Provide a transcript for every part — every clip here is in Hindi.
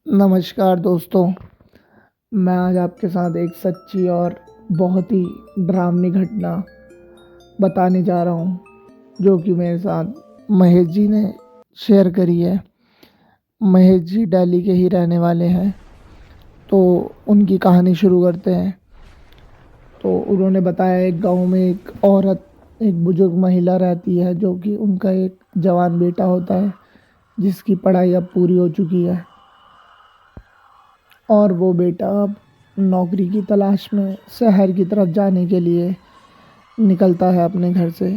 नमस्कार दोस्तों। मैं आज आपके साथ एक सच्ची और बहुत ही डरावनी घटना बताने जा रहा हूँ जो कि मेरे साथ महेश जी ने शेयर करी है। महेश जी दिल्ली के ही रहने वाले हैं, तो उनकी कहानी शुरू करते हैं। तो उन्होंने बताया एक गांव में एक औरत, एक बुजुर्ग महिला रहती है जो कि उनका एक जवान बेटा होता है जिसकी पढ़ाई अब पूरी हो चुकी है और वो बेटा अब नौकरी की तलाश में शहर की तरफ जाने के लिए निकलता है अपने घर से।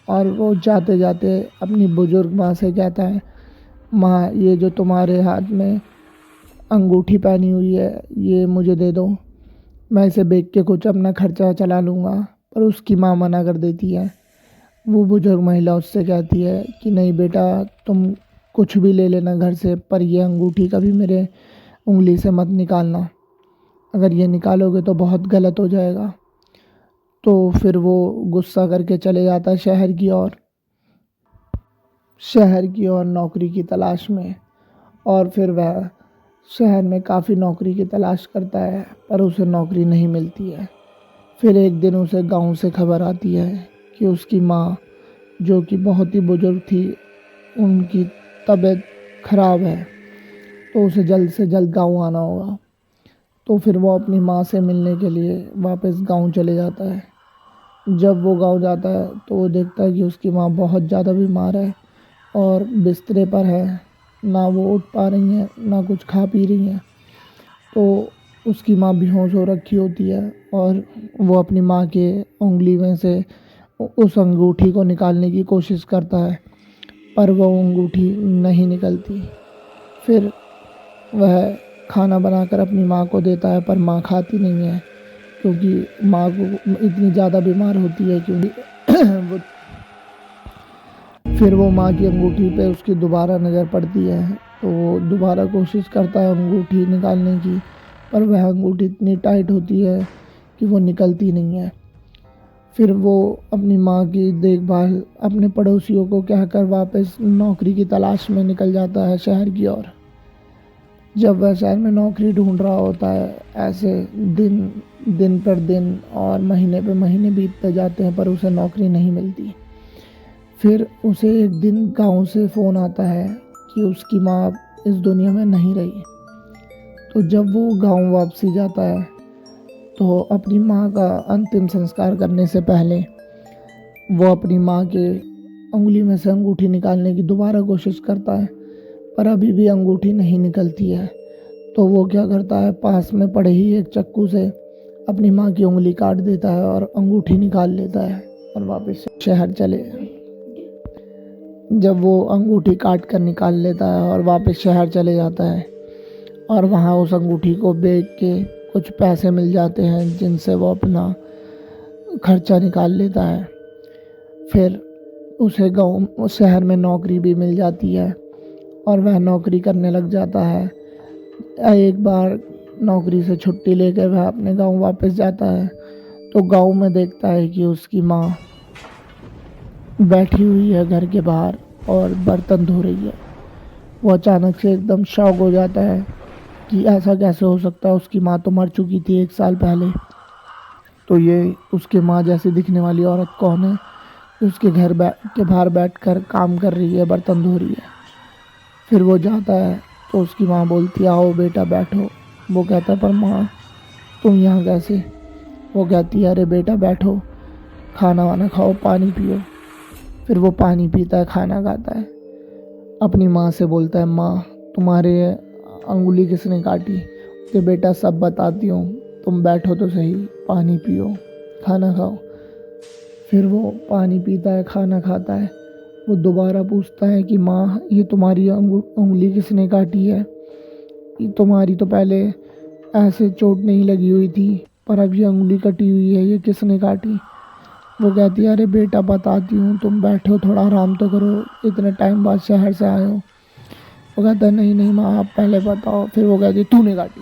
और वो जाते जाते अपनी बुजुर्ग माँ से कहता है, माँ ये जो तुम्हारे हाथ में अंगूठी पहनी हुई है ये मुझे दे दो, मैं इसे बेच के कुछ अपना खर्चा चला लूँगा। पर उसकी माँ मना कर देती है। वो बुजुर्ग महिला उससे कहती है कि नहीं बेटा, तुम कुछ भी ले लेना घर से, पर ये अंगूठी कभी मेरे उंगली से मत निकालना, अगर ये निकालोगे तो बहुत गलत हो जाएगा। तो फिर वो गुस्सा करके चले जाता है शहर की ओर नौकरी की तलाश में। और फिर वह शहर में काफ़ी नौकरी की तलाश करता है पर उसे नौकरी नहीं मिलती है। फिर एक दिन उसे गांव से खबर आती है कि उसकी माँ, जो कि बहुत ही बुजुर्ग थी, उनकी तबीयत खराब है, तो उसे जल्द से जल्द गांव आना होगा। तो फिर वो अपनी माँ से मिलने के लिए वापस गांव चले जाता है। जब वो गांव जाता है तो वो देखता है कि उसकी माँ बहुत ज़्यादा बीमार है और बिस्तरे पर है, ना वो उठ पा रही हैं ना कुछ खा पी रही हैं। तो उसकी माँ बेहोश हो रखी होती है और वो अपनी माँ के उंगली में से उस अंगूठी को निकालने की कोशिश करता है, पर वो अंगूठी नहीं निकलती। फिर वह खाना बनाकर अपनी माँ को देता है पर माँ खाती नहीं है, क्योंकि माँ को इतनी ज़्यादा बीमार होती है क्योंकि वो फिर वो माँ की अंगूठी पे उसकी दोबारा नज़र पड़ती है। तो वो दोबारा कोशिश करता है अंगूठी निकालने की, पर वह अंगूठी इतनी टाइट होती है कि वो निकलती नहीं है। फिर वो अपनी माँ की देखभाल अपने पड़ोसियों को कहकर वापस नौकरी की तलाश में निकल जाता है शहर की ओर। जब वह शहर में नौकरी ढूंढ रहा होता है, ऐसे दिन दिन पर दिन और महीने पे महीने बीतते जाते हैं पर उसे नौकरी नहीं मिलती। फिर उसे एक दिन गांव से फ़ोन आता है कि उसकी माँ अब इस दुनिया में नहीं रही। तो जब वो गांव वापसी जाता है तो अपनी माँ का अंतिम संस्कार करने से पहले वो अपनी माँ के उंगली में से अंगूठी निकालने की दोबारा कोशिश करता है, पर अभी भी अंगूठी नहीं निकलती है। तो वो क्या करता है, पास में पड़े ही एक चाकू से अपनी माँ की उंगली काट देता है और अंगूठी निकाल लेता है और वापस शहर चले। जब वो अंगूठी काट कर निकाल लेता है और वापस शहर चले जाता है और वहाँ उस अंगूठी को बेच के कुछ पैसे मिल जाते हैं जिनसे वो अपना खर्चा निकाल लेता है। फिर उसे गाँव शहर में नौकरी भी मिल जाती है और वह नौकरी करने लग जाता है। एक बार नौकरी से छुट्टी लेकर वह अपने गांव वापस जाता है तो गांव में देखता है कि उसकी माँ बैठी हुई है घर के बाहर और बर्तन धो रही है। वो अचानक से एकदम शॉक हो जाता है कि ऐसा कैसे हो सकता है, उसकी माँ तो मर चुकी थी 1 साल पहले। तो ये उसके माँ जैसी दिखने वाली औरत कौन है जो उसके घर के बाहर बैठकर काम कर रही है, बर्तन धो रही है। फिर वो जाता है तो उसकी माँ बोलती है, आओ बेटा बैठो। वो कहता है, पर माँ तुम यहाँ कैसे? वो कहती है, अरे बेटा बैठो, खाना वाना खाओ, पानी पियो। फिर वो पानी पीता है, खाना खाता है। अपनी माँ से बोलता है, माँ तुम्हारे अंगुली किसने काटी? कि बेटा सब बताती हूँ, तुम बैठो तो सही, पानी पियो, खाना खाओ। फिर वो पानी पीता है, खाना खाता है। वो दोबारा पूछता है कि माँ ये तुम्हारी उंगली किसने काटी है? ये तुम्हारी तो पहले ऐसे चोट नहीं लगी हुई थी, पर अब ये उंगली कटी हुई है, ये किसने काटी? वो कहती है, अरे बेटा बताती हूँ, तुम बैठो, थोड़ा आराम तो करो, इतने टाइम बाद शहर से आए हो। वो कहता है, नहीं नहीं माँ आप पहले बताओ। फिर वो कहती है, तूने काटी।